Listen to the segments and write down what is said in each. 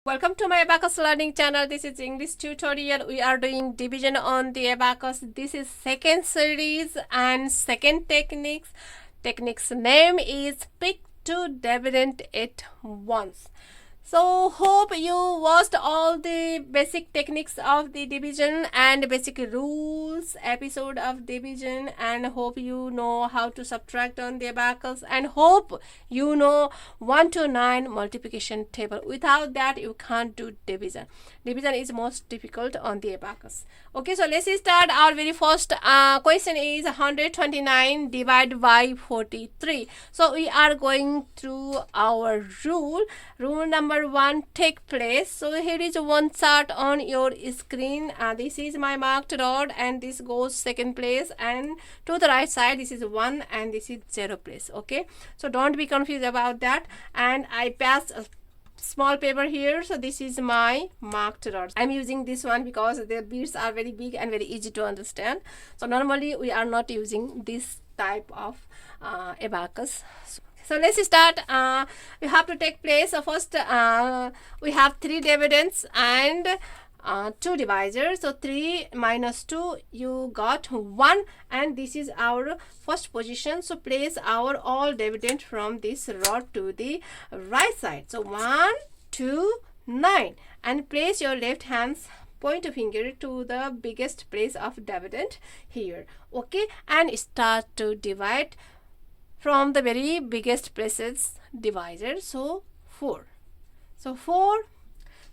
Welcome to my Abacus learning channel. This is English tutorial. We are doing division on the Abacus. This is second series and second techniques. Technique's name is pick two dividend at once. So hope you watched all the basic techniques of the division and basic rules episode of division, and hope you know how to subtract on the abacus, and hope you know 1 to 9 multiplication table. Without that you can't do division. Division is most difficult on the abacus. Okay, so let's start. Our very first question is 129 divided by 43. So we are going through our rule number 1 take place. So here is one chart on your screen. This is my marked rod and this goes second place, and to the right side this is 1 and this is 0 place. Okay, so don't be confused about that. And I passed a small paper here, so this is my marked rod. I'm using this one because the beads are very big and very easy to understand. So normally we are not using this type of abacus. So let's start. We have to take place. So first we have 3 dividends and 2 divisors. So 3 minus 2, you got 1, and this is our first position. So place our all dividend from this rod to the right side. So 1, 2, 9, and place your left hand's pointer finger to the biggest place of dividend here. Okay, and start to divide from the very biggest places divisor. So 4. So 4.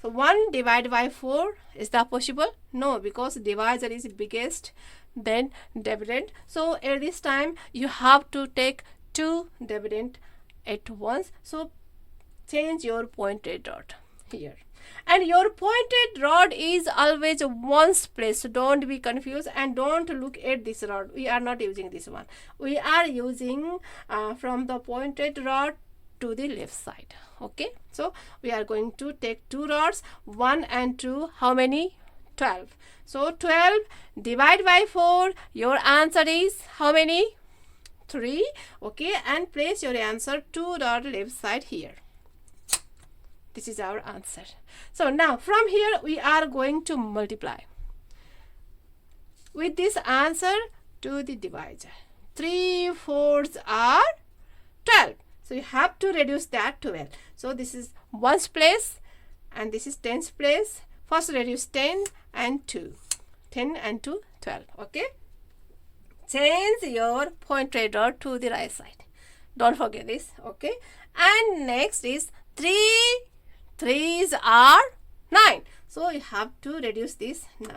So 1 divided by 4, is that possible? No, because divisor is biggest than dividend. So at this time you have to take 2 dividend at once. So change your pointed rod here. And your pointed rod is always one's place. So don't be confused and don't look at this rod. We are not using this one. We are using from the pointed rod to the left side. Okay, so we are going to take 2 rods, 1 and 2. How many? 12. So 12 divided by 4. Your answer is how many? 3. Okay, and place your answer to the left side here. This is our answer. So now from here we are going to multiply with this answer to the divisor. 3 fourths are 12. So you have to reduce that to 12. So this is 1's place and this is 10's place. First reduce 10 and 2. 10 and 2, 12. Okay. Change your pointed rod to the right side. Don't forget this. Okay. And next is 3. 3's are 9. So you have to reduce this 9.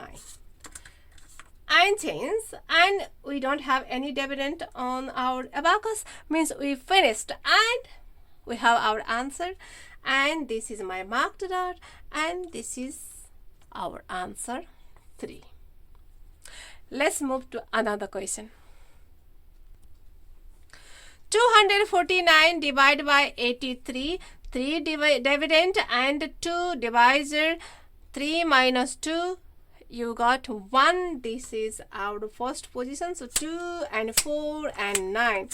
And change, and we don't have any dividend on our abacus, means we finished, and we have our answer. And this is my marked rod, and this is our answer 3. Let's move to another question. 249 divided by 83. 3 dividend and 2 divisor. 3 minus 2, you got 1. This is our first position. So 2 and 4 and 9,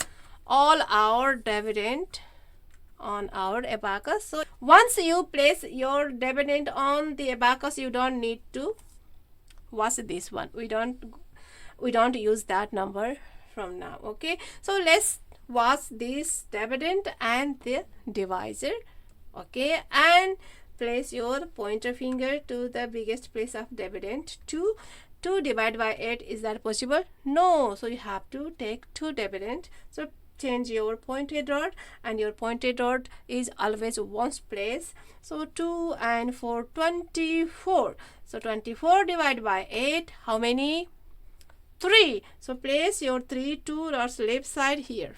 all our dividend on our abacus. So once you place your dividend on the abacus, you don't need to watch this one. We don't use that number from now. Okay, so let's watch this dividend and the divisor. Okay, and place your pointer finger to the biggest place of dividend. 2 divided by 8, is that possible? No, so you have to take 2 dividend. So change your pointed rod, and your pointed rod is always 1's place. So 2 and 4, 24. So 24 divided by 8, how many? 3. So place your 3 2 rods left side here.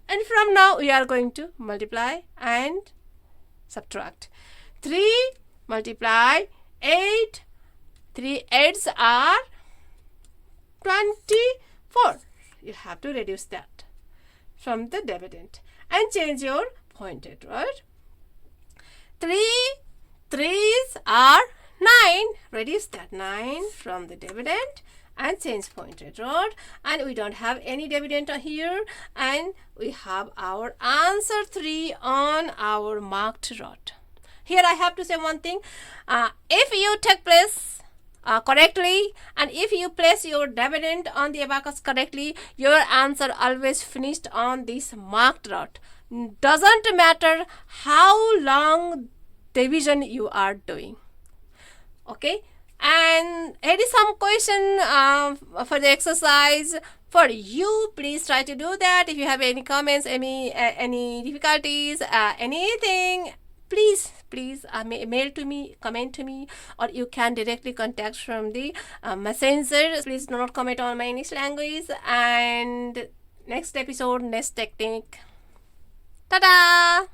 And from now we are going to multiply and subtract. 3 multiply 8. 3 8's are 24. You have to reduce that from the dividend and change your pointed rod. 3 3's are 9. Reduce that 9 from the dividend and change pointed rod, and we don't have any dividend here, and we have our answer 3 on our marked rod. Here I have to say one thing. If you take place correctly, and if you place your dividend on the abacus correctly, your answer always finished on this marked route. Doesn't matter how long division you are doing. Okay, and here is some question for the exercise for you. Please try to do that. If you have any comments, any difficulties, anything, please mail to me, comment to me, or you can directly contact from the messenger. Please do not comment on my English language. And next episode, next technique. Ta-da!